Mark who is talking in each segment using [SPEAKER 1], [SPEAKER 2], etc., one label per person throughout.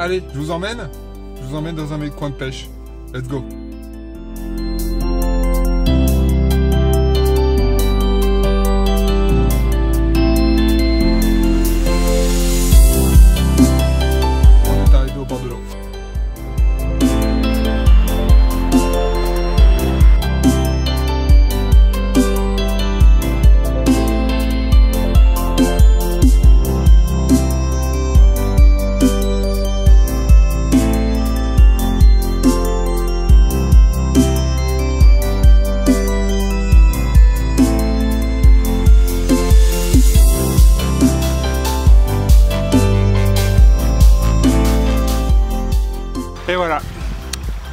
[SPEAKER 1] Allez, je vous emmène dans un de mes coins de pêche. Let's go. On est arrivé au bord de l'eau. Et voilà,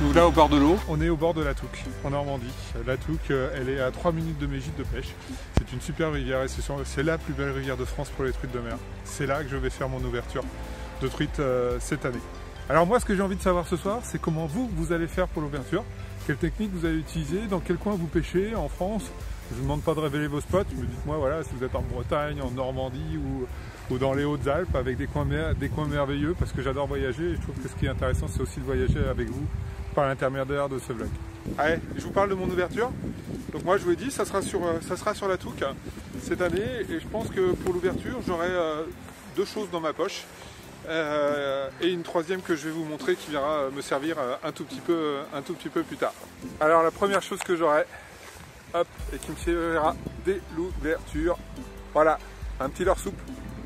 [SPEAKER 1] donc là au bord de l'eau, on est au bord de la Touques, en Normandie. La Touques, elle est à 3 minutes de mes gîtes de pêche. C'est une super rivière et c'est la plus belle rivière de France pour les truites de mer. C'est là que je vais faire mon ouverture de truites cette année. Alors moi, ce que j'ai envie de savoir ce soir, c'est comment vous allez faire pour l'ouverture. Quelle technique vous allez utiliser, dans quel coin vous pêchez en France. Je ne vous demande pas de révéler vos spots, mais dites-moi voilà, si vous êtes en Bretagne, en Normandie ou dans les Hautes-Alpes avec des coins merveilleux, parce que j'adore voyager et je trouve que ce qui est intéressant, c'est aussi de voyager avec vous par l'intermédiaire de ce vlog. Allez, je vous parle de mon ouverture. Donc moi, je vous ai dit, ça sera sur la Touques cette année et je pense que pour l'ouverture, j'aurai 2 choses dans ma poche. Et une troisième que je vais vous montrer qui viendra me servir un tout petit peu plus tard. Alors la première chose que j'aurai, hop, et qui me servira dès l'ouverture, voilà, un petit leurre souple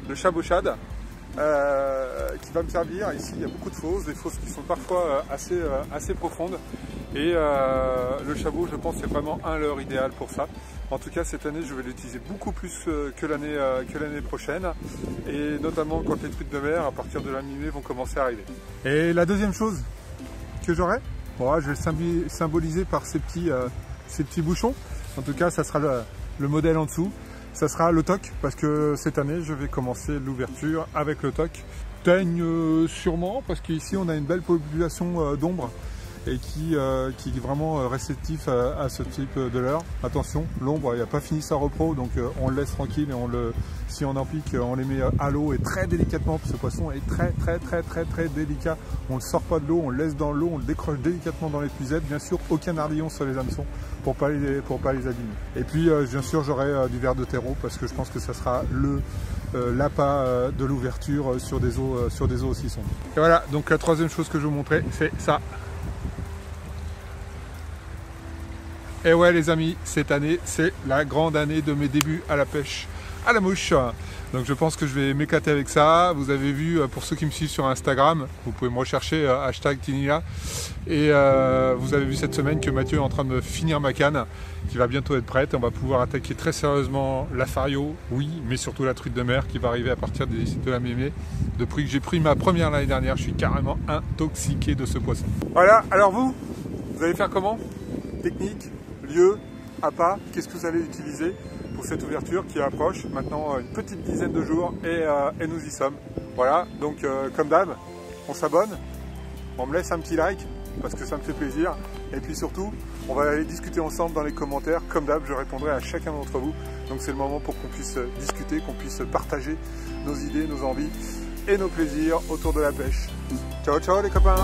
[SPEAKER 1] de chabochade qui va me servir. Ici il y a beaucoup de fosses, des fosses qui sont parfois assez profondes et le chabot, je pense, c'est vraiment un leurre idéal pour ça. En tout cas, cette année, je vais l'utiliser beaucoup plus que l'année prochaine, et notamment quand les truites de mer, à partir de la mi-mai, vont commencer à arriver. Et la deuxième chose que j'aurai, bon, je vais le symboliser par ces petits bouchons. En tout cas, ça sera le modèle en dessous. Ça sera le toc, parce que cette année, je vais commencer l'ouverture avec le toc. Teigne sûrement, parce qu'ici, on a une belle population d'ombre et qui est vraiment réceptif à ce type de leurre. Attention, l'ombre, il n'a pas fini sa repro, donc on le laisse tranquille et si on en pique, on les met à l'eau et très délicatement, parce que ce poisson est très délicat. On ne le sort pas de l'eau, on le laisse dans l'eau, on le décroche délicatement dans l'épuisette. Bien sûr, aucun ardillon sur les hameçons pour pas les abîmer. Et puis, bien sûr, j'aurai du verre de terreau, parce que je pense que ça sera l'appât de l'ouverture sur des eaux aussi sombres. Et voilà, donc la troisième chose que je vais vous montrer, c'est ça. Et ouais les amis, cette année, c'est la grande année de mes débuts à la pêche à la mouche. Donc je pense que je vais m'éclater avec ça. Vous avez vu, pour ceux qui me suivent sur Instagram, vous pouvez me rechercher #Tinila. Et vous avez vu cette semaine que Mathieu est en train de me finir ma canne, qui va bientôt être prête. On va pouvoir attaquer très sérieusement la fario, oui, mais surtout la truite de mer qui va arriver à partir de la mi-mai. Depuis que j'ai pris ma première l'année dernière, je suis carrément intoxiqué de ce poisson. Voilà, alors vous allez faire comment? Technique, lieu, appât, qu'est-ce que vous allez utiliser pour cette ouverture qui approche maintenant une petite dizaine de jours et nous y sommes. Voilà, donc comme d'hab, on s'abonne, on me laisse un petit like parce que ça me fait plaisir et puis surtout, on va aller discuter ensemble dans les commentaires. Comme d'hab, je répondrai à chacun d'entre vous. Donc c'est le moment pour qu'on puisse discuter, qu'on puisse partager nos idées, nos envies et nos plaisirs autour de la pêche. Ciao ciao les copains!